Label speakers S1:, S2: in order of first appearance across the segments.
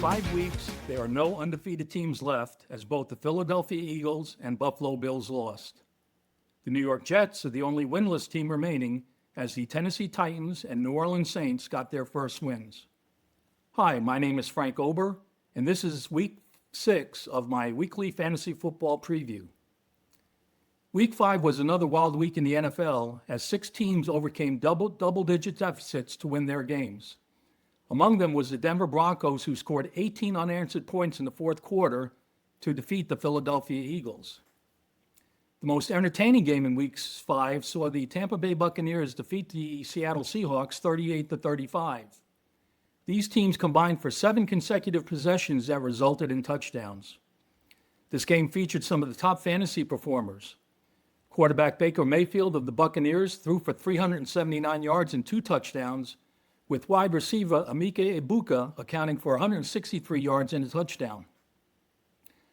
S1: 5 weeks, there are no undefeated teams left as both the Philadelphia Eagles and Buffalo Bills lost. The New York Jets are the only winless team remaining as the Tennessee Titans and New Orleans Saints got their first wins. Hi, my name is Frank Ober, and this is Week 6 of my weekly fantasy football preview. Week 5 was another wild week in the NFL as 6 teams overcame double-digit deficits to win their games. Among them was the Denver Broncos, who scored 18 unanswered points in the fourth quarter to defeat the Philadelphia Eagles. The most entertaining game in Week 5 saw the Tampa Bay Buccaneers defeat the Seattle Seahawks 38-35. These teams combined for 7 consecutive possessions that resulted in touchdowns. This game featured some of the top fantasy performers. Quarterback Baker Mayfield of the Buccaneers threw for 379 yards and 2 touchdowns, with wide receiver Emeka Egbuka accounting for 163 yards and a touchdown.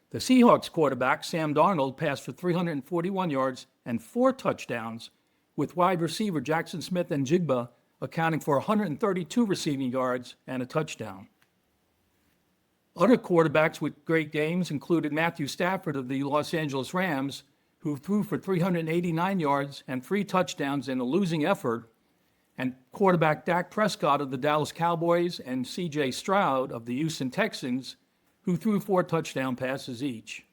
S1: The Seahawks quarterback Sam Darnold passed for 341 yards and 4 touchdowns, with wide receiver Jackson Smith-Njigba accounting for 132 receiving yards and a touchdown. Other quarterbacks with great games included Matthew Stafford of the Los Angeles Rams, who threw for 389 yards and 3 touchdowns in a losing effort, and quarterback Dak Prescott of the Dallas Cowboys and C.J. Stroud of the Houston Texans, who threw 4 touchdown passes each.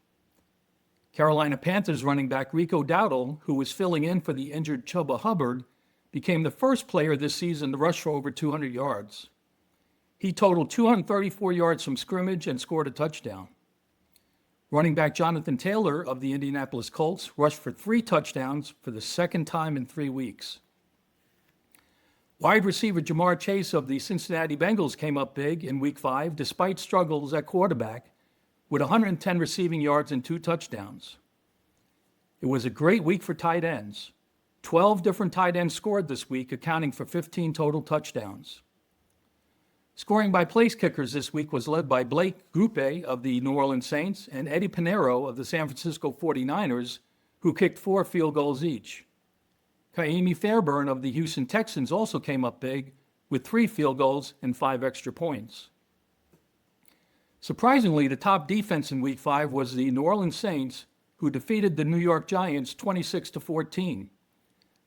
S1: Carolina Panthers running back Rico Dowdle, who was filling in for the injured Chuba Hubbard, became the first player this season to rush for over 200 yards. He totaled 234 yards from scrimmage and scored a touchdown. Running back Jonathan Taylor of the Indianapolis Colts rushed for 3 touchdowns for the second time in 3 weeks. Wide receiver Jamar Chase of the Cincinnati Bengals came up big in Week 5 despite struggles at quarterback with 110 receiving yards and 2 touchdowns. It was a great week for tight ends. 12 different tight ends scored this week, accounting for 15 total touchdowns. Scoring by place kickers this week was led by Blake Grupe of the New Orleans Saints and Eddie Pinheiro of the San Francisco 49ers, who kicked 4 field goals each. Kaimi Fairburn of the Houston Texans also came up big with 3 field goals and 5 extra points. Surprisingly, the top defense in Week 5 was the New Orleans Saints, who defeated the New York Giants 26-14.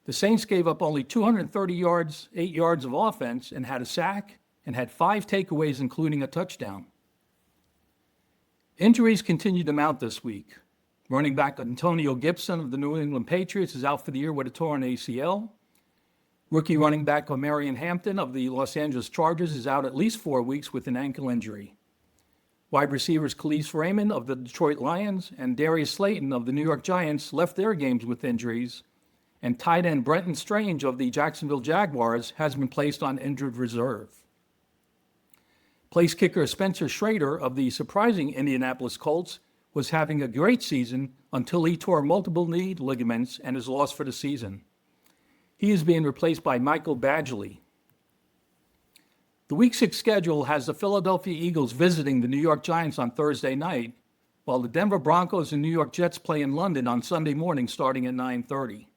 S1: The Saints gave up only 230 yards, 8 yards of offense, and had a sack and had 5 takeaways, including a touchdown. Injuries continued to mount this week. Running back Antonio Gibson of the New England Patriots is out for the year with a torn ACL. Rookie running back Omarion Hampton of the Los Angeles Chargers is out at least 4 weeks with an ankle injury. Wide receivers Khalif Raymond of the Detroit Lions and Darius Slayton of the New York Giants left their games with injuries, and tight end Brenton Strange of the Jacksonville Jaguars has been placed on injured reserve. Place kicker Spencer Shrader of the surprising Indianapolis Colts was having a great season until he tore multiple knee ligaments and is lost for the season. He is being replaced by Michael Badgley. The Week 6 schedule has the Philadelphia Eagles visiting the New York Giants on Thursday night, while the Denver Broncos and New York Jets play in London on Sunday morning starting at 9:30.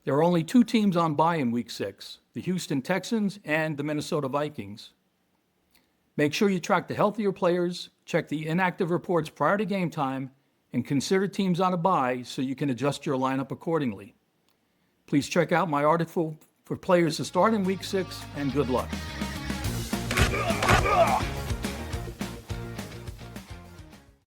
S1: There are only 2 teams on bye in Week 6, the Houston Texans and the Minnesota Vikings. Make sure you track the healthier players, check the inactive reports prior to game time, and consider teams on a bye so you can adjust your lineup accordingly. Please check out my article for players to start in Week 6, and good luck.